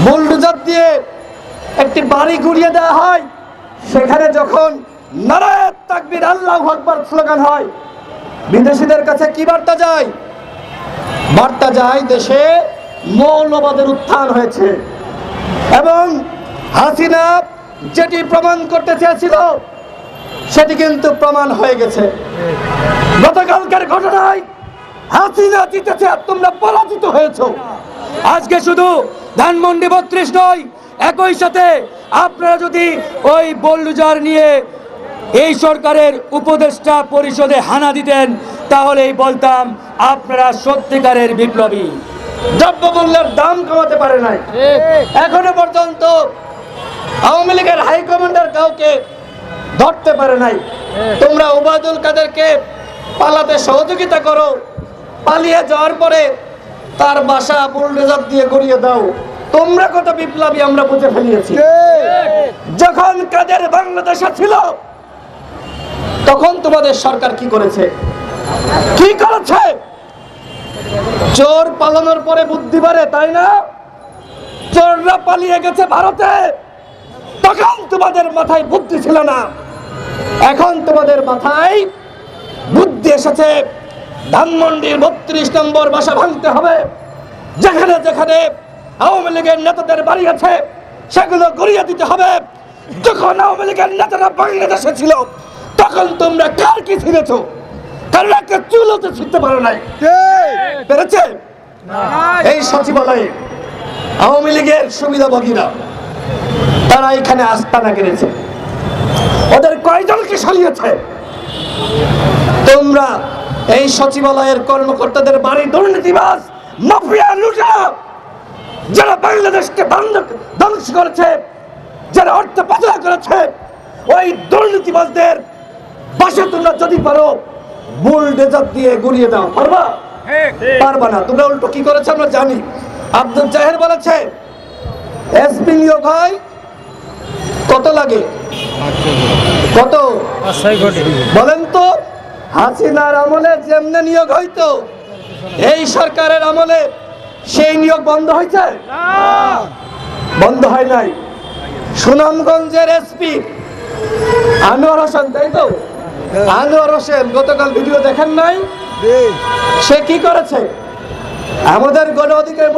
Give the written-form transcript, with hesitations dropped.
Bulldozer দিয়ে একটি বাড়ি গুড়িয়ে দেওয়া হয়, সেখানে যখন নারায়ে তাকবীর আল্লাহু আকবার স্লোগান হয়, বিদেশিদের কাছে কি বার্তা যায়? বার্তা যায় দেশে মৌলবাদের উত্থান হয়েছে। এবং হাসিনা যেটি প্রমাণ করতে চেয়েছিল সেটি কিন্তু প্রমাণ হয়ে গেছে। গতকালকের ঘটনায় হাসিনা জিতেছে, তোমরা পরাজিত হয়েছো। আজকে শুধু ধানমন্ডি ৩২ নয়, একই সাথে আপনারা যদি ওই বুলডোজার নিয়ে এই সরকারের উপদেষ্টা পরিষদে হানা দিতেন, তাহলেই বলতাম আপনারা সত্যিকারের বিপ্লবী। দ্রব্যমূল্যের দাম কমাতে পারে নাই, এখনো পর্যন্ত আওয়ামী লীগের হাইকমান্ডার কাউকে ধরতে পারে নাই। তোমরা ওবায়দুল কাদেরকে পালাতে সহযোগিতা করো, পালিয়ে যাওয়ার পরে তার বাসা বুলডোজার দিয়ে গড়িয়ে দাও। তোমরা কত বিপ্লবী আমরা বুঝে ফেলিয়েছি। যখন কাদের বাংলাদেশে ছিল তখন তোমাদের সরকার কি করেছে? কি করেছে? চোর পালানোর পরে বুদ্ধি বাড়ে, তাই না? চোররা পালিয়ে গেছে ভারতে, তখন তোমাদের মাথায় বুদ্ধি ছিল না। এখন তোমাদের মাথায় বুদ্ধি এসেছে। ধানমন্ডির ৩২ নম্বর বাসা ভাঙতে হবে। যেখানে যেখানে আওয়ামী লীগের নেতাদের বাড়ি আছে সেগুলো গড়িয়ে দিতে হবে। যখন আওয়ামী লীগের নেতারা বাংলাদেশে ছিল তখন তোমরা কার কি ছিঁড়েছ? কারণ একটা চুলোতে ছিঁড়তে পারো নাই, পেরেছে? এই সচিবালয়ে আওয়ামী লীগের সুবিধাভোগীরা তারা এখানে আস্তানা গেড়েছে। ওদের কয়জনকে সরিয়েছে? তোমরা এই সচিবালয়ের কর্মকর্তাদের বাড়ি দুর্নীতিবাজ, মাফিয়া, লুটেরা, যারা বাংলাদেশকে ধ্বংস করেছে, যারা অর্থ পাচার করেছে, ওই দুর্নীতিবাজদের বাসা তোমরা যদি পারো বুলডোজার দিয়ে গুড়িয়ে দাও। পারবা? পারবা না। তোমরা উল্টো কি করেছে আমরা জানি। আব্দুল জাহের বলেছে এসপি নিয়োগ হয় কত লাগে? কত বলেন তো? হাসিনার আমলে যেমনে নিয়োগ হইতো, এই সরকারের আমলে সেই নিয়োগ বন্ধ হয়েছে? বন্ধ হয় নাই। সুনামগঞ্জের এসপি আনোয়ার হোসেন, তাই তো? আনোয়ার হোসেন গতকাল ভিডিও দেখেন নাই? সে কি করেছে? আমাদের গণ অধিকার